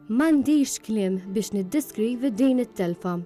M'għandix kliem biex niddeskrivi din it-telfa.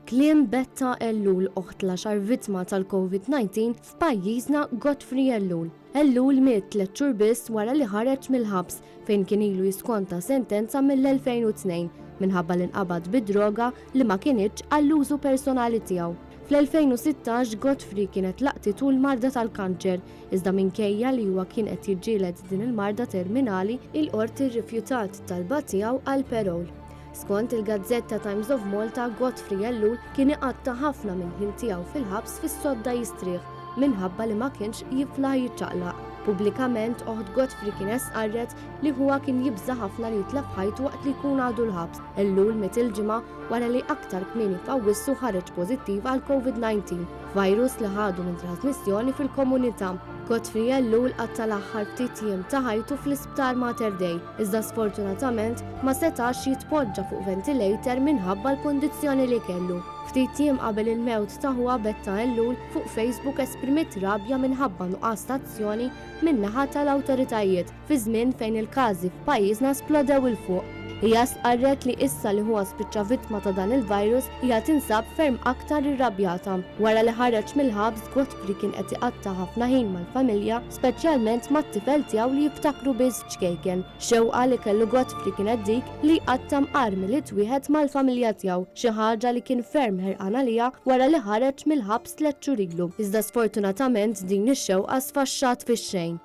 Kliem Betta Ellul oħt l-10 vittma tal-COVID-19 f'pajjiżna Godfrey Ellul. Ellul miet 3 xhur biss wara li ħareġ mill-ħabs fejn kien ilu jiskonta sentenza mill-2002 minħabba li inqabad bid-droga li ma kienitx għall-użu personali tiegħu. Fl-2016 Godfrey kienet laqtitu l-marda tal-kanċer, iżda minkejja li huwa kien qed jiġġieled din il-marda terminali, il-qorti rrifjutat talba tiegħu għal parole. Skont il-Gazzetta Times of Malta, Godfrey Ellul kien iqatta ħafna minn ħin tiegħu fil-ħabs fis-sodda jistrieħ minħabba li ma kienx jifla jiċċaqlaq. Pubblikament oħt Godfrey kien estqarret li huwa kien jibża ħafna li jitlef ħajtu waqt li jkun għadu l-ħabs. Ellul miet il-ġimgħa wara li aktar kmieni f'Awwissu ħareġ pożittiv għal COVID-19, virus li ħadu minn trasmissjoni fil-komunità. Godfrey Ellul qatta l-aħħar ftit jiem ta' ħajtu fl-isptar Mater Dei, iżda sfortunatament ma setax jitpoġġa fuq ventilator minħabba l-kondizzjoni li kellu. Ftit jiem qabel il-mewt ta' huwa Betta Ellul fuq Facebook esprimit rabja minħabba nuqqas ta' azzjoni min-naħa tal-awtoritajiet fi żmien fejn il-każi f'pajjiżna splodew il fuq. Hija stqarret li issa li huwa spiċċa vittma ta' dan il-virus hija tinsab ferm aktar irrabjata. Wara li ħareġ mill-ħabs, Godfrey kien qed iqatta ħafna ħin mal-familja, speċjalment mat-tifel tiegħu li jiftakru biss xkejken. Xewqa li kellu Godfrey kienet dik li qatta mqar milied wieħed mal-familja tiegħu, xi ħaġa li kien ferm ħerqan għaliha wara li ħareġ mill-ħabs 3 xhur ilu. Iżda sfortunatament din ix-xewqa sfaxxat fix-xejn.